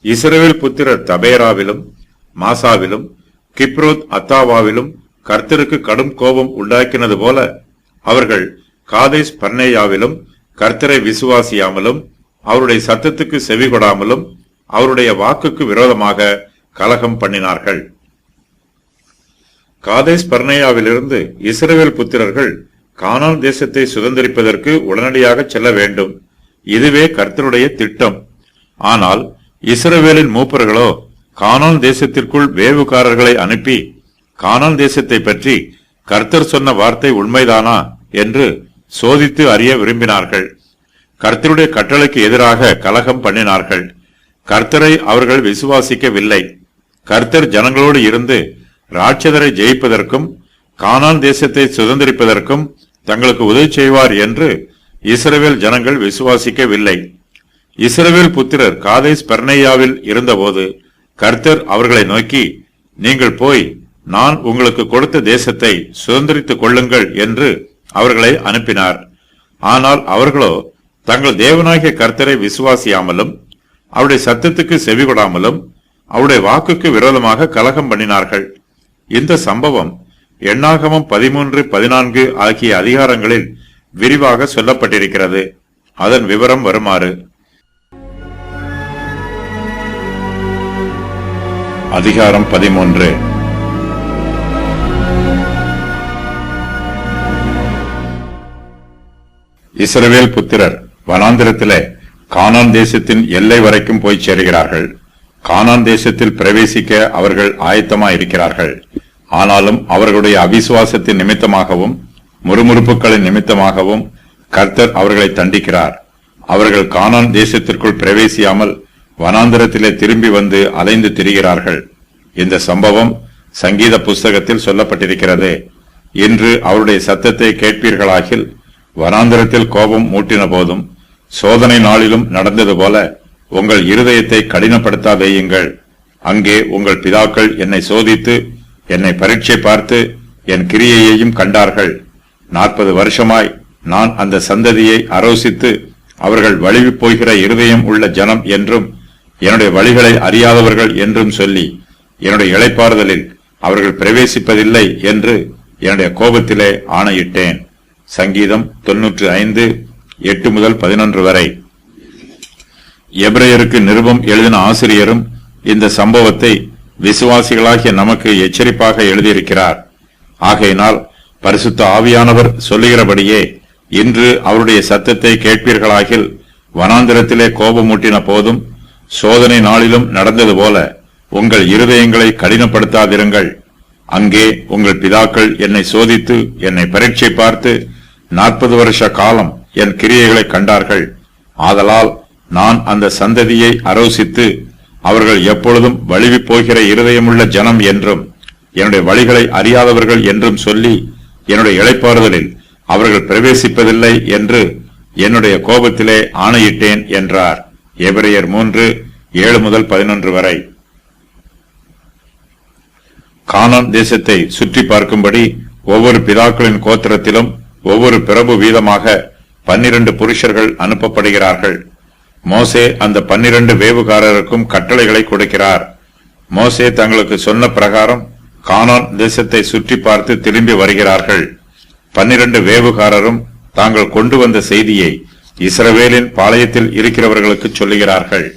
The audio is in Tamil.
இஸ்ரவேல் புத்திரர் தபேராவிலும் மாசாவிலும் கிப்ரோத் அத்தாவாவிலும் கர்த்தருக்கு கடும் கோபம் உண்டாக்கினது போல அவர்கள் காதேஸ் பர்னேயாவிலும் கர்த்தரை விசுவாசியாமலும் அவருடைய சத்தத்துக்கு செவிகொடாமலும் அவருடைய வாக்குக்கு விரோதமாக கலகம் பண்ணினார்கள். காதேஸ் பர்னேயாவிலிருந்து இஸ்ரவேல் புத்திரர்கள் கானான் தேசத்தை சுதந்திரிப்பதற்கு உடனடியாக செல்ல வேண்டும். இதுவே கர்த்தருடைய திட்டம். ஆனால் இஸ்ரவேலின் மூப்பர்களோ கானான் தேசத்திற்குள் வேவுகாரர்களை அனுப்பி கானான் தேசத்தை பற்றி கர்த்தர் சொன்ன வார்த்தை உண்மைதானா என்று சோதித்து அறிய விரும்பினார்கள். கர்த்தருடைய கட்டளைக்கு எதிராக கலகம் பண்ணினார்கள். கர்த்தரை அவர்கள் விசுவாசிக்கவில்லை. கர்த்தர் ஜனங்களோடு இருந்து ராட்சதரை ஜெயிப்பதற்கும் கானான் தேசத்தை சுதந்திரிப்பதற்கும் தங்களுக்கு உதவி செய்வார் என்று இஸ்ரவேல் ஜனங்கள் விசுவாசிக்கவில்லை. இஸ்ரவேல் புத்திரர் காதேஸ் பர்னேயாவில் இருந்தபோது கர்த்தர் அவர்களை நோக்கி, நீங்கள் போய் நான் உங்களுக்கு கொடுத்த தேசத்தை சுதந்திரித்துக் கொள்ளுங்கள் என்று அவர்களை அனுப்பினார். ஆனால் அவர்களோ தங்கள் தேவனாகிய கர்த்தரை விசுவாசியாமலும் அவருடைய சத்தத்துக்கு செவிகொடாமலும் அவருடைய வாக்குக்கு விரோதமாக கலகம் பண்ணினார்கள். இந்த சம்பவம் எண்ணாகமம் 13, 14 ஆகிய அதிகாரங்களில் விரிவாக சொல்லப்பட்டிருக்கிறது. அதன் விவரம் வருமாறு. அதிகாரம் 13. இஸ்ரவேல் புத்திரர் வனாந்திரத்திலே கானான் தேசத்தின் எல்லை வரைக்கும் போய் சேருகிறார்கள். கானான் தேசத்தில் பிரவேசிக்க அவர்கள் ஆயத்தமாயிருக்கிறார்கள். ஆனாலும் அவர்களுடைய அவிசுவாசத்தின் நிமித்தமாகவும் முறுமுறுப்புகளின் நிமித்தமாகவும் கர்த்தர் அவர்களை தண்டிக்கிறார். அவர்கள் கானான் தேசத்திற்குள் பிரவேசியாமல் வனாந்திரத்திலே திரும்பி வந்து அலைந்து திரிகிறார்கள். இந்த சம்பவம் சங்கீத புஸ்தகத்தில் சொல்லப்பட்டிருக்கிறது. இன்று அவருடைய சத்தத்தை கேட்பீர்களாகில் வனாந்திரத்தில் கோபம் மூட்டின போதும் சோதனை நாளிலும் நடந்தது போல உங்கள் இருதயத்தை கடினப்படுத்தாதேயுங்கள். அங்கே உங்கள் பிதாக்கள் என்னை சோதித்து என்னை பரீட்சை பார்த்து என் கிரியையையும் கண்டார்கள். 40 வருஷமாய் நான் அந்த சந்ததியை ஆரோசித்து அவர்கள் வழுவி போகிற இருதயம் உள்ள ஜனம் என்றும் என்னுடைய வழிகளை அறியாதவர்கள் என்றும் சொல்லி என்னுடைய இளைப்பாறுதலில் அவர்கள் பிரவேசிப்பதில்லை என்று என்னுடைய கோபத்திலே ஆணையிட்டேன். சங்கீதம் 95, 8 முதல் 11 வரை. எபிரேயருக்கு நிருபம் எழுதின ஆசிரியரும் இந்த சம்பவத்தை விசுவாசிகளாகிய நமக்கு எச்சரிப்பாக எழுதியிருக்கிறார். ஆகையினால் பரிசுத்த ஆவியானவர் சொல்லுகிறபடியே இன்று அவருடைய சத்தத்தை கேட்பீர்களாகில் வனாந்திரத்திலே கோபமூட்டின போதும் சோதனை நாளிலும் நடந்தது போல உங்கள் இருதயங்களை கடினப்படுத்தாதிருங்கள். அங்கே உங்கள் பிதாக்கள் என்னை சோதித்து என்னை பரீட்சை பார்த்து 40 வருஷ காலம் என் கிரியைகளை கண்டார்கள். ஆதலால் நான் அந்த சந்ததியை ஆரோசித்து அவர்கள் எப்பொழுதும் வழுவி போகிற இருதயமுள்ள ஜனம் என்றும் என்னுடைய வழிகளை அறியாதவர்கள் என்றும் சொல்லி என்னுடைய இளைப்பாறுதலில் அவர்கள் பிரவேசிப்பதில்லை என்று என்னுடைய கோபத்திலே ஆணையிட்டேன் என்றார். எபிரேயர் 3, 7 முதல் 11 வரை. கானான் தேசத்தை சுற்றி பார்க்கும்படி ஒவ்வொரு பிதாக்களின் கோத்திரத்திலும் ஒவ்வொரு பிரபு வீதமாக 12 புருஷர்கள் அனுப்பப்படுகிறார்கள். மோசே அந்த 12 வேவுகாரருக்கும் கட்டளைகளை கொடுக்கிறார். மோசே தங்களுக்கு சொன்ன பிரகாரம் கானான் தேசத்தை சுற்றி பார்த்து திரும்பி வருகிறார்கள். 12 வேவுகாரரும் தாங்கள் கொண்டு வந்த செய்தியை இஸ்ரவேலின் பாளையத்தில் இருக்கிறவர்களுக்கு சொல்லுகிறார்கள்.